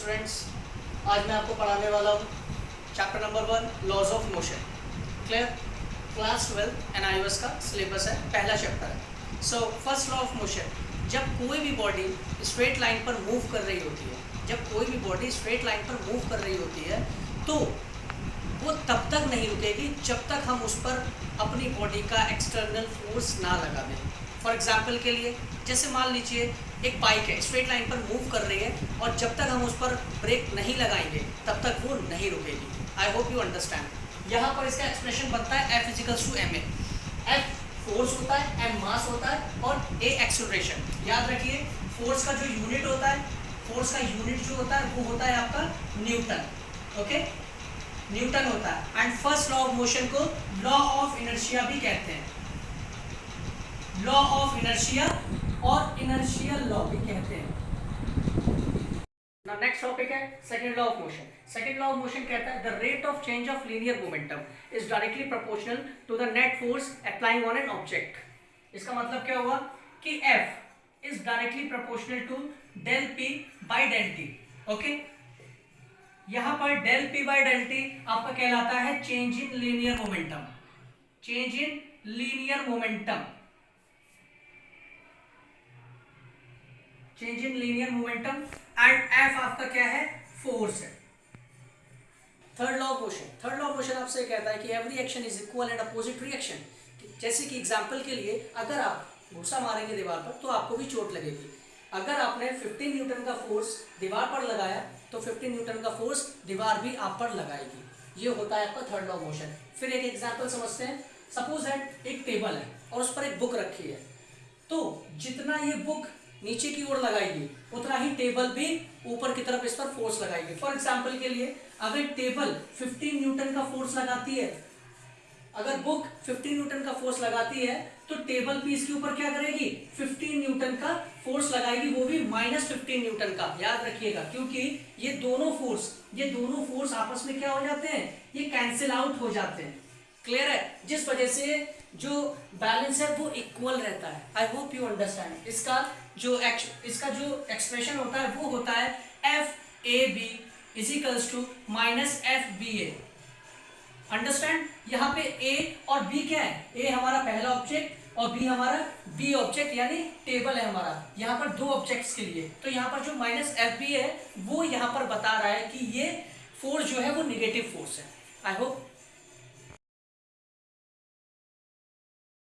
Students, आज मैं आपको पढ़ाने वाला हूँ chapter number 1 laws of motion. Clear? Class 12 NIOS का सिलेबस है, पहला चैप्टर है। So first law of motion, जब कोई भी बॉडी स्ट्रेट लाइन पर मूव कर रही होती है, तो वो तब तक नहीं रुकेगी जब तक हम उस पर अपनी बॉडी का एक्सटर्नल फोर्स ना लगा दें। फॉर एग्जाम्पल के लिए, जैसे मान लीजिए एक बाइक है, स्ट्रेट लाइन पर मूव कर रही है और जब तक हम उस पर ब्रेक नहीं लगाएंगे तब तक वो नहीं रुकेगी। I hope you understand. यहाँ पर इसका एक्सप्रेशन बनता है F = ma। F फोर्स होता है, M मास होता है और A एक्सेलरेशन। याद रखिए, फोर्स का जो यूनिट होता है, वो होता है आपका न्यूटन। ओके, न्यूटन होता है। And first law of motion को लॉ ऑफ इनर्शिया भी कहते हैं, लॉ ऑफ इनर्शिया और इनर्शियल लॉ भी कहते हैं। नेक्स्ट टॉपिक है second law of motion. Second law of motion कहता है the rate of change of linear momentum is directly proportional to the net force applying on an object. इसका मतलब क्या हुआ कि F is directly proportional to del P by del T। Okay, यहां पर del P by del T आपका कहलाता है change in linear momentum, change in linear momentum, change in linear momentum. And F आपका क्या है? फोर्स है। Third law of motion आपसे कहता है कि every action is equal and opposite reaction. जैसे कि एग्जांपल के लिए, अगर आप घुसा मारेंगे दीवार पर तो आपको भी चोट लगेगी। अगर आपने 15 न्यूटन का फोर्स दीवार पर लगाया तो 15 न्यूटन का फोर्स दीवार भी आप पर लगाएगी। ये होता है आपका थर्ड लॉ ऑफ मोशन। फिर एक एग्जांपल समझते हैं। सपोज दैट एक टेबल है और उस पर एक बुक रखी है, तो जितना ये बुक नीचे की ओर लगाएगी उतना ही टेबल भी ऊपर की तरफ इस पर फोर्स लगाएगी। फॉर एग्जांपल के लिए, अगर टेबल 15 न्यूटन का फोर्स लगाती है, अगर बुक 15 न्यूटन का फोर्स लगाती है तो टेबल भी इसके ऊपर क्या करेगी? 15 न्यूटन का फोर्स लगाएगी, वो भी -15 न्यूटन का। याद रखिएगा, क्योंकि ये दोनों फोर्स आपस में क्या हो जाते हैं? ये कैंसिल आउट हो जाते हैं। क्लियर है? जिस वजह से जो बैलेंस है वो इक्वल रहता है। I hope you understand. इसका जो एक्सप्रेशन होता है वो होता है FAB = -FBA। अंडरस्टैंड? यहाँ पे A और B क्या है? A हमारा पहला ऑब्जेक्ट और B हमारा B ऑब्जेक्ट, यानी टेबल है हमारा। यहाँ पर दो ऑब्जेक्ट्स के लिए, तो यहाँ पर जो -FB है वो यहाँ पर बता रहा है कि ये फोर्स जो है वो निगेटिव फोर्स है। I hope